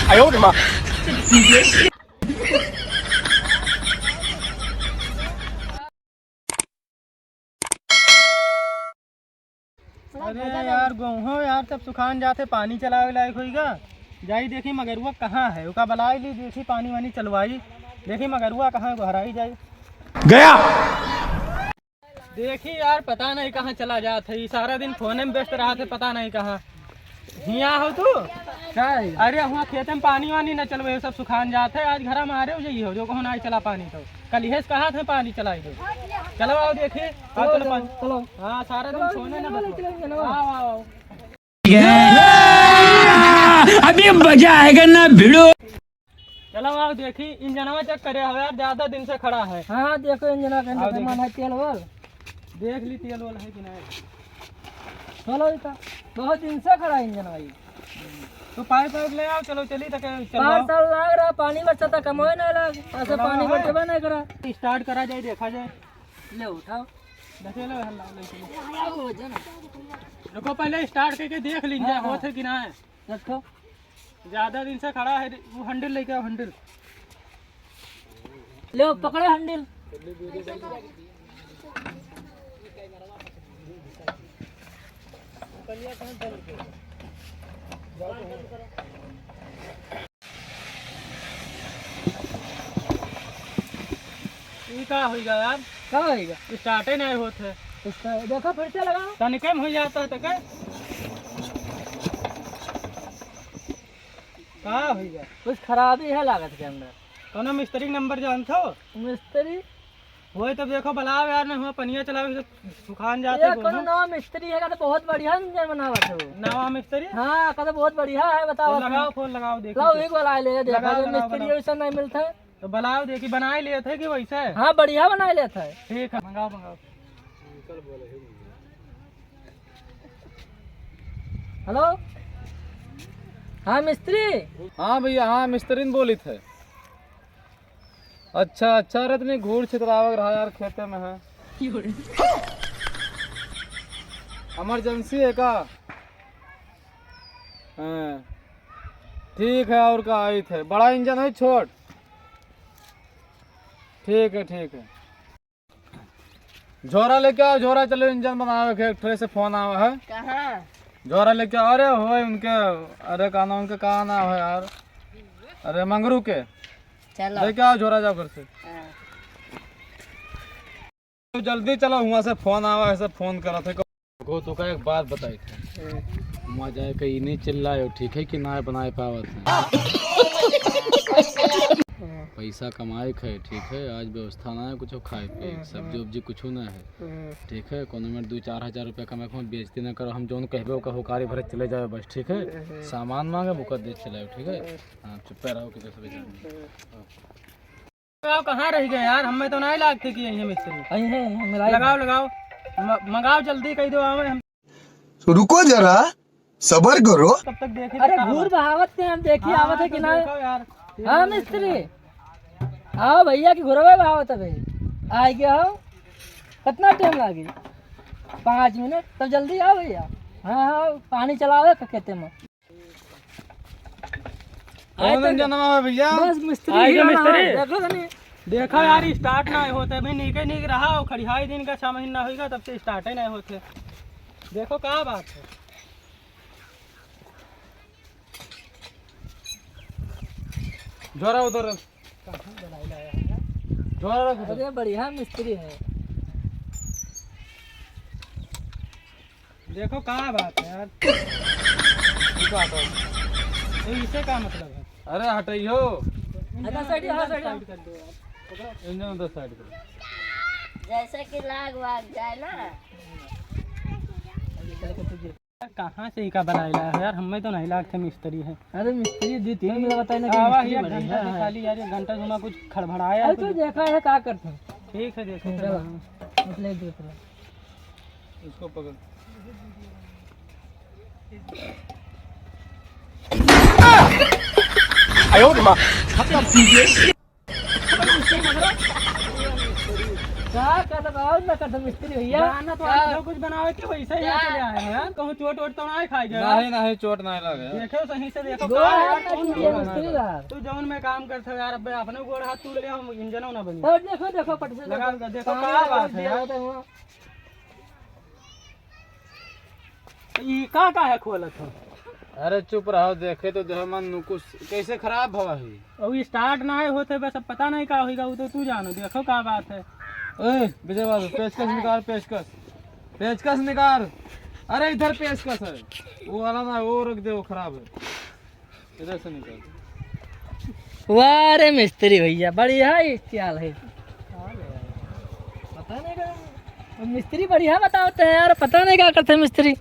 哎呦我的妈！ अरे यार गेहूँ यार सब सुखान जाते पानी चलावे लायक होईगा। जाई देखी मगरुआ कहाँ है, ओका बलाई ली, देखी पानी वानी चलवाई, देखी मगरुआ कहाँ घराई जाई गया। देखी यार पता नहीं कहाँ चला जात है, सारा दिन फोन में व्यस्त रहा थे, पता नहीं कहाँ। हिया हो तू क्या है? अरे वहाँ खेत में पानी वानी न चलवे, सब सुखान जाते, आज घर में आ रहे हो जाइए हो जो कहो ना चला पानी तो कल यह कहा थे पानी चलाई दो। चलो आओ देखिए, चलो हाँ सारा दिन सोने न आओ। अभी मजा आएगा ना भिड़ो। चलो आओ देखी, इंजनवा चेक करे हो यार, ज्यादा दिन से खड़ा है। हाँ देखो इंजना का मन है, तेल वल देख ली तेल वाला है कि नहीं। चलो इतना बहुत दिन से खड़ा इंजन भाई, तो पाइप वाइप ले आओ, चलो चली तक 5 साल लग रहा, पानी बचा था कमोए नहीं लग, ऐसे पानी बचेबा नहीं करा। स्टार्ट करा जाए, देखा जाए, ले उठाओ देखे लो हल्ला देखो, पहले स्टार्ट करके देख लीजिए हो थे कि ना है। रखो ज्यादा दिन से खड़ा है, वो हैंडल लेके आओ, हैंडल ले पकड़े हैंडल। ये क्या होगा यार, क्या होगा? स्टार्ट ही नहीं होते, देखो फिर से लगाओ, तनिके में हो जाता है तो क्या होगा? कुछ खराबी है लागत के अंदर। कौन मिस्त्री नंबर जानते हो? मिस्त्री वही तब देखो बलाव यार, नहीं हुआ पनिया चलावे तो सुखान जाते। ये कौन नवा मिस्त्री है का, तो बहुत बढ़िया इंजन बनावत है वो। नवा मिस्त्री? हाँ का तो बहुत बढ़िया है, बताओ। लगाओ फोन लगाओ देखो, लाओ एक वाला ले देखा, लगाओ, जो लगाओ, मिस्त्री वैसा नहीं मिलता है तो बलाओ देखी, बनाए लिए थे कि वैसे? हाँ बढ़िया बना लेता है। ठीक है, मंगाओ मंगाओ। हेलो हाँ मिस्त्री। हाँ भैया, हाँ मिस्त्री ने बोली थे। अच्छा अच्छा, अरे इतनी घूर छितरावक रहा यार, खेते में है। इमरजेंसी है का? हाँ ठीक है, और का आई थे, बड़ा इंजन है छोट? ठीक है ठीक है, झोरा लेके आओ, झोरा चलो इंजन बनावे के, ट्रे से फोन आवा है। कहाँ? झोरा लेके आओ। अरे हो उनके, अरे का नाम, उनके कहा नाम है यार, अरे मंगरू के, चलो लेके आओ झोरा, जाओ घर से। तो जल्दी चलो, वहाँ से फोन आवा है, सब फोन करा थे को। तो का एक बात बताई थे, मजा कहीं नहीं चिल्लाए, ठीक है कि ना बनाए पावत पैसा कमाए खे, ठीक है, आज व्यवस्था ना है कुछ खाए पे, सब्जी उब्जी कुछ ना है, ठीक है, कोनो में 2-4 हजार रुपया कमा के बेचती ना करो, हम जो कहबे का होकारी भरे चले जाए बस, ठीक है, सामान मांगे मुकद दे चलाओ, ठीक है। हाँ चुप रहो कि आप कहाँ रह गए यार, हमें तो नहीं लागते कि यही मिस्त्री। लगाओ लगाओ मंगाओ, जल्दी कही दो आवे हम। रुको जरा, सबर करो। तब तक देखे। अरे घूर बहावत से हम देखी आवत है कि ना। यार हाँ मिस्त्री आओ भैया की घुरवे बहावत है भाई, आ गया हो, कितना टाइम लागे? 5 मिनट, तब जल्दी आओ भैया। हाँ हाँ पानी चलावे खेते में। भैया बस मिस्त्री देखो नहीं, देखो यार स्टार्ट ना होते भाई, नहीं रहा हो, खड़िहाई दिन का 6 महीना होगा तब से स्टार्ट ही नहीं होते। देखो क्या बात है, झोरा उधर, झोरा रख। अरे बढ़िया मिस्त्री है। देखो क्या बात है यार, इससे क्या मतलब है? अरे हटाइयो, अच्छा साइड, हाँ साइड इंजन उधर साइड करो। जैसे कि लाग वाग जाए ना। कहाँ से ही का बनाया है यार, हमें तो नहीं लागते मिस्त्री है। अरे मिस्त्री दी 3 मिनट बताए ना आवा कि यार, मिस्त्री घंटा बढ़िया से है। खाली यार, 1 घंटा घुमा कुछ खड़बड़ाया तो देखा है क्या करते हैं। ठीक है देखो, मतलब देख लो, इसको पकड़।哎呦我的妈！ क्या कर रहा और ना करते मिस्त्री भैया जाना तो आज जो कुछ बनावे के वैसे ही यहाँ चले आए हैं यार। कहूँ चोट वोट तो ना खाई जाए। नहीं नहीं चोट नहीं लगे। देखो सही से देखो गोड़ का हाथ यार, ना कौन कीजिए गोड़ मिस्त्री साहब। तू जौन में काम करते हो यार, अबे अपने गोड़ हाथ तू ले हम इंजनों ना बनी। और देखो देखो पट से लगा के देखो क्या बात है यार। ये का है खोलत हो? अरे चुप रहो, देखे तो जो मन कुछ कैसे खराब हवा है। अभी स्टार्ट ना है होते बस, अब पता नहीं क्या होगा, वो तो तू जानो। देखो क्या बात है। ओए विजय बाबू पेचकस निकाल, पेचकस निकाल। अरे इधर पेचकस है, वो वाला ना, वो रख दे, वो खराब है, इधर से निकाल। वाह रे मिस्त्री भैया बढ़िया है ख्याल है। पता नहीं क्या मिस्त्री बढ़िया बताते हैं यार, पता नहीं क्या करते हैं मिस्त्री।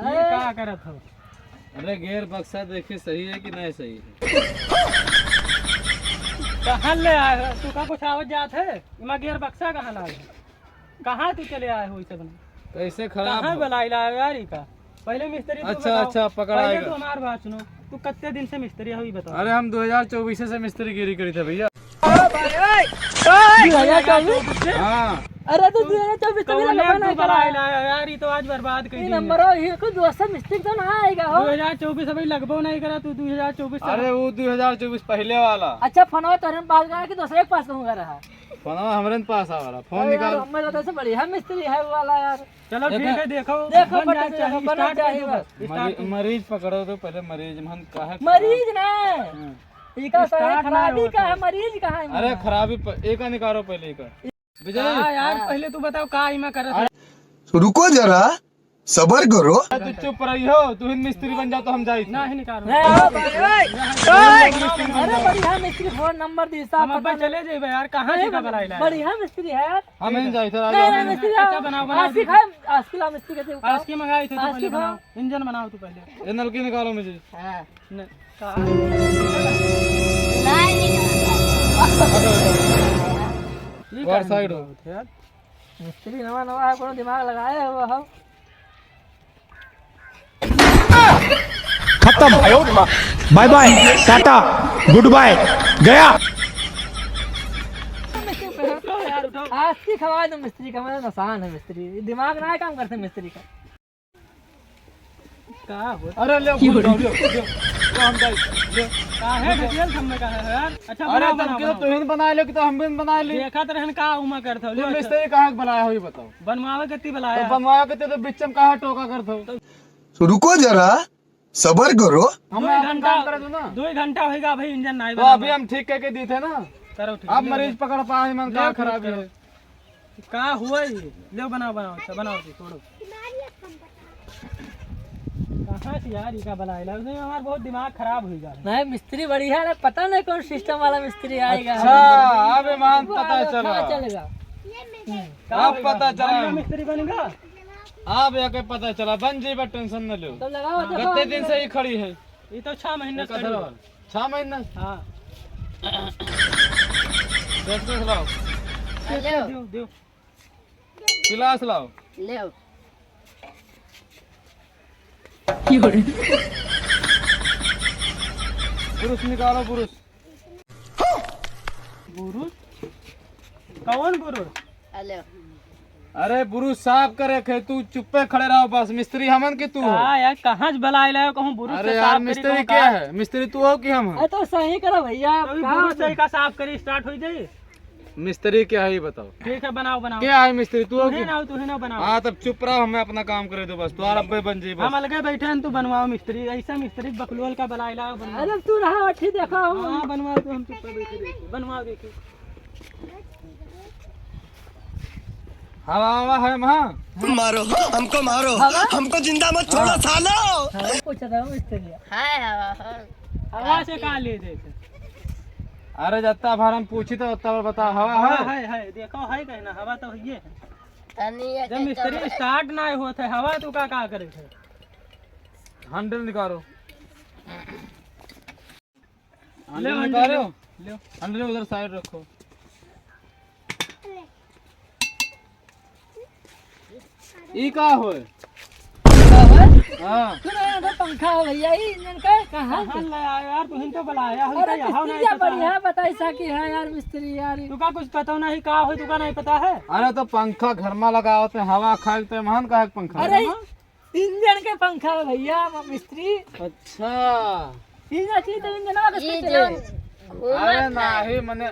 ये क्या करत हो? अरे गेयर बक्सा देखिए सही है कि नहीं सही है। कहाँ ले आए हो तू? का कुछ आवत जात है? इमा गियर बक्सा कहाँ लाए हो? कहाँ तू चले आए हो इसे बना? कैसे खराब कहाँ हो? बनाई लाए यार ई का? पहले मिस्त्री तू अच्छा, बताओ। अच्छा, पकड़ा पहले आएगा। तू हमार बात सुनो, तू कितने दिन से मिस्त्री है ये बताओ। अरे हम 2024 से मिस्त्री गिरी करी थे भैया। 2024? हाँ अरे तो 2024 तक कौन लगा तू नहीं बनाई करा लाए यार, ये तो आज बर्बाद कर ये दी। नंबर हो ये कोई दोस्त मिस्त्री तो ना आएगा हो। 2024 अभी लगभग नहीं करा तू 2024 अरे वो 2024 पहले वाला अच्छा फोन तो पास गया कि दूसरे के पास कहूँगा रहा। फोन हमारे पास आ रहा, फोन यार निकाल। हमें तो से बढ़िया मिस्त्री है वो वाला यार। चलो ठीक है, देखो देखो बन पता जाए, चलो, बना start कर चाहिए दो बस। बस, start कर दो। मरीज पकड़ो तो पहले, मरीज मन का है मरीज ना इका Start ना खराबी होता का है। है, मरीज कहाँ है? अरे खराबी एक का निकालो पहले, एक का। विजय हाँ यार पहले तू बताओ का इमा करत रुको जरा, सबर करो। तू चुप रही हो, तू हिंद मिस्त्री बन जाओ तो हम जाए। ना ही निकालो। नहीं, आओ भाई, अरे बढ़िया मिस्त्री फोन नंबर दी हम साहब अब्बा चले जाइबे यार, कहाँ से का बनाई लाए? बढ़िया मिस्त्री है यार। हम नहीं जाए थे नहीं नहीं मिस्त्री अच्छा, बनाओ, बनाओ। आशिक है आशिक मिस्त्री कहते हैं। आज की मंगाई थी, तू आज पहले की बनाओ, इंजन बनाओ तू पहले। ये नलकी निकालो मुझे। हाँ। न- का- ये और क्या साइड हो। यार मिस्त्री नवा नवा है, कोनो दिमाग लगाया हुआ हो। खत्म, bye bye, tata, good bye, गया। उठो यार उठो। आस्ती खवा दो मिस्त्री का, मतलब आसान है मिस्त्री, दिमाग ना काम करते मिस्त्री का। का हो? अरे ले हम जाए। का है डिटेल हमने कहा है यार। अच्छा अरे बनाओ तब बनाओ के बनाओ। तू हिंद बना ले कि तो हम भी बना ले। देखत रहन का उमा करत हो। तू मिस्त्री कहाँ बनाया हो ये बताओ। बनवावे कत्ती तो बुलाया? बनवाया के तो बीच में कहाँ टोका करते हो। रुको जरा, सबर करो। हम 2 घंटा घंटा कर दो ना। 2 घंटा होगा भाई, इंजन नहीं तो बना। अभी हम ठीक करके दी थे ना। करो ठीक। अब मरीज पकड़ पाए मन का खराब है। का हुआ ये? ले बनाओ बनाओ, अच्छा बनाओ जी, छोड़ो। कहाँ से यार ये का बनाए ला? उसमें हमारा बहुत दिमाग खराब हो गया। नहीं मिस्त्री बढ़िया है, पता नहीं कौन सिस्टम वाला मिस्त्री आएगा। अच्छा अब ईमान पता चला, हाँ, चलेगा। अब पता बनेगा चला, मिस्त्री बनेगा। अब जाके पता चला। बन जी टेंशन न लो। तो लगाओ देखो। कितने दिन से ही खड़ी है? ये तो 6 महीने से खड़ी है। 6 महीना। हाँ पेचकस लाओ, दो दो। गिलास लाओ। ले पुरुष निकालो, पुरुष। बुरुज? कौन बुरुज? ले अरे पुरुष साफ करे खे, तू चुप्पे खड़े रहो बस। मिस्त्री हमन की तू हो। हाँ यार कहाँ से बुलाए लाए? कहूँ बुरुज अरे से यार साफ करी, मिस्त्री कहूँ क्या का- है? मिस्त्री तू हो कि हम हैं? अरे तो सही करो भैया। अभी कहाँ बुरुज से का साफ करी स्टार्ट हो जाए। मिस्त्री क्या है ये बताओ। ठीक है बनाओ बनाओ। क्या है मिस्त्री तू हो तू कि? ही ना तू ही ना बनाओ। हाँ तब चुप रहो, हमें अपना काम करे दो बस। तुम्हारा अब्बे बन जी हम बस। अलगे बैठे हैं, तू बनवाओ मिस्त्री। ऐसा मिस्त्री बकलोल का बुलाए लाओ, बनवाओ। अरे तू रहा अठी देखो। हाँ बनवाओ, तो हम चुप बैठे देखो। बनवाओ देखो। हवा हवा है वहाँ। मारो हमको, मारो हमको, जिंदा मत छोड़ो सालो। हाँ, पूछा था मिस्त्री। हाय हवा हवा से कहा ले देखे? अरे जत्ता भर हम पूछी तो उतना बार बता। हवा हवा है। है देखो है कहना। हवा तो ये है। तनी जब मिस्त्री स्टार्ट ना होते हवा तू का करे थे? हैंडल निकालो। ले हैंडल हैंडल निकालो। ले। हैंडल उधर साइड रखो। ई का होए? हाँ सुनो यहाँ तो पंखा है भैया, ये इंजन का कहाँ कहाँ ले आया यार, तुम तो बुलाया हो अरे यहाँ मिस्त्री नहीं या पता बढ़िया है। बता ऐसा की है यार मिस्त्री यार। तू का कुछ पता नहीं का हो, तू का नहीं पता है। अरे तो पंखा घर में लगा होते हवा खाए तो महान का है पंखा। अरे इंजन के पंखा है भैया मिस्त्री। अच्छा इंजन चाहिए तो इंजन ये का जो अरे नहीं मने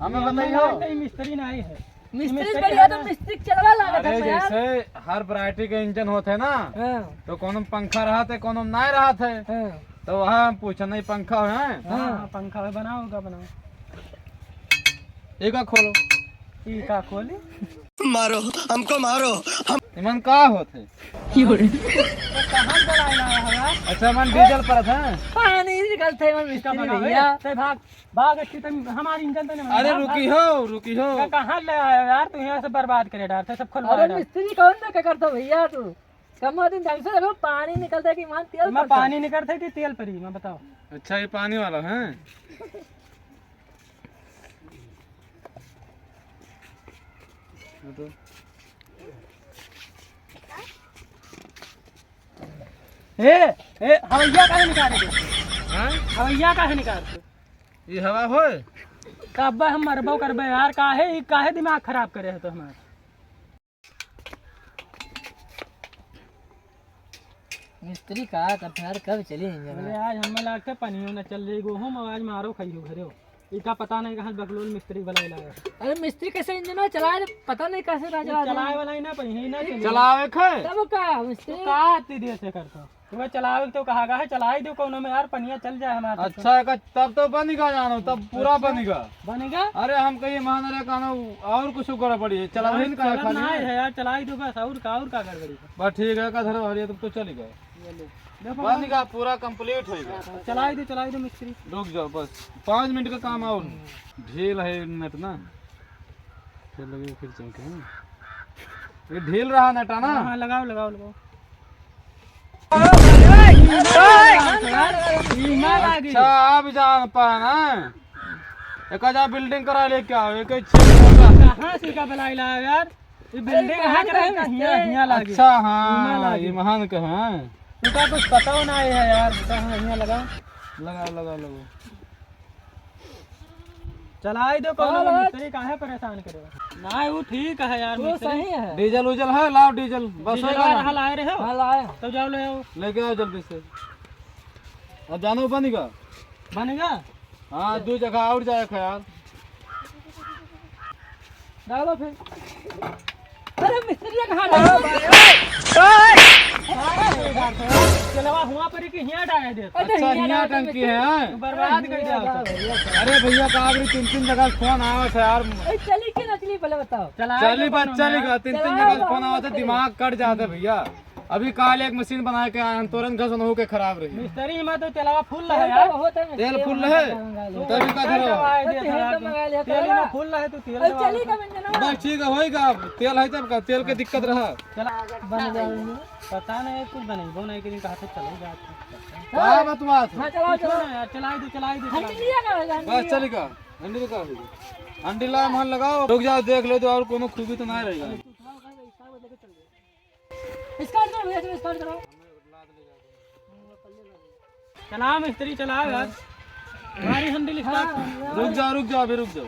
हमें बताइयो। नहीं मिस्त्री नहीं है। मिस्त्री बढ़िया तो मिस्त्री चलवा लागत अरे है यार। जैसे हर वैरायटी के इंजन होते हैं ना, हाँ तो कोनो में पंखा रहा थे कोनो में नहीं रहा थे, हाँ तो वहाँ हम पूछा नहीं पंखा है। हाँ पंखा बनाओ का बनाओ। एक खोलो ई का खोली इमन का होते। कहाँ जलाए लाया है यार। अच्छा मन डीजल पर था। पानी निकलते हैं इसका मिस्त्री बनाओ भैया। ते भाग भाग अच्छी तुम हमारी इंजन तो नहीं अरे भाग, रुकी भाग। हो रुकी हो। कहाँ ले आया यार, तू यहाँ से बर्बाद करे डालते सब खुलवा अरे डाल। मिस्त्री कौन सा क्या करता भैया तू? कम दिन ढंग से देखो पानी निकलता है कि मान तेल मैं पड़ता है। पानी निकलते कि तेल परी मैं बताओ। अच्छा ये पानी वाला है। हवैया काहे निकाले थे? हाँ? हवैया काहे निकालते? ये हवा होए। कब्बा हम मरबो करबे यार, काहे दिमाग खराब करे हो तो हमारा। मिस्त्री का करते यार कब चली इंजन? अरे आज हमें लगता पनियो न चल रही गो हम आज मारो खाइयो घरे हो। इका पता नहीं कहाँ बकलोल मिस्त्री वाला लाया। अरे मिस्त्री कैसे इंजन में चलाए पता नहीं कैसे ना चला चलाए वाला ही ना पहिए ना चले। चलावे खे। तब का मिस्त्री का इतनी देर से करता तुम्हें चलावे तो कहा है चला ही दो कोनो में यार, पनिया चल जाए हमारा। अच्छा का तब तो बनेगा जानो, तब पूरा बनेगा। बनेगा अरे हम कहिए महानरे कानो और कुछ करे पड़ी चलावे ही का चलन नहीं खाली। है यार, चला ही दो बस। और का गड़बड़ी है। बस ठीक है का धरो हरिया तब तो चलेगा। देखो बनेगा पूरा कंप्लीट होएगा। चला ही दो मिस्त्री। रुक जाओ बस 5 मिनट का काम और ढील है नेट ना, फिर लगे फिर चमके हैं। ये ढील रहा नेटा ना। हाँ लगाओ लगाओ लगाओ। अच्छा आप जान पाए ना, एक हजार बिल्डिंग करा लेके आओ एक कहाँ से का बलाई लाया यार, ये बिल्डिंग है हियां लागी। अच्छा हाँ ये महान के हैं। तुका कुछ पता ना है यार, बता हियां लगाओ। लगा लगा लगा चला ही दो कोनो में मिस्त्री काहे परेशान करे। ना वो ठीक है यार वो मिस्त्री। सही है। डीजल उजल है, लाओ डीजल बस डीजल होगा रहा ना। लाए रहे हो हाँ लाए तो जाओ ले आओ। लेके आओ जल्दी से। अब जानो बनेगा। बनेगा हाँ 2 जगह और जाए यार। डालो फिर। अरे मिस्त्री कहाँ डालो? चलवा हुआ पर कि हियां डाल दे। अच्छा हियां टंकी है। तू बर्बाद कर जाओ सब। अरे भैया का अभी 3 जगह फोन आया था यार। चली कि न चली पहले बताओ। चला चली बात चलेगा 3 जगह फोन आया था, दिमाग कट जाता भैया। अभी काल एक मशीन बना के आए तुरंत घसन हो के खराब रही। मिस्त्री में तो चलावा फुल है यार। तेल फुल है तभी का धरो। तेल में फुल है तो तेल चली का इंजन बस ठीक है होएगा। तेल है तब का तेल के दिक्कत रहा। चला बन जाएंगे। पता नहीं कुछ बने वो नहीं कि कहा से चलेगा। क्या बात बात हाँ चलाओ चलाओ। यार चला दो हंडी लिया का भैया? बस चलेगा। अंडी तो का अंडी ला मन लगाओ। रुक जाओ देख लो तो और कोनो खूबी तो नहीं रहेगा। स्टार्ट करो भैया, चलो स्टार्ट करो। चला मिस्त्री चला यार। हमारी हंडी लिखा। रुक जाओ अभी रुक जाओ।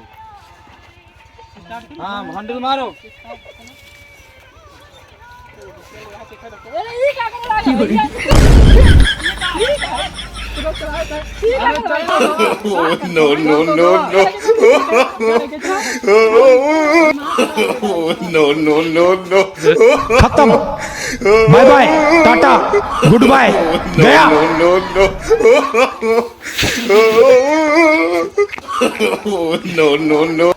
हाँ हैंडल मारो। अरे ये क्या कर रहा है भैया? No, no, no, no. No, no, no, no. खत्म। Bye bye, tata, good bye, गया। No, no, no. No, no, no.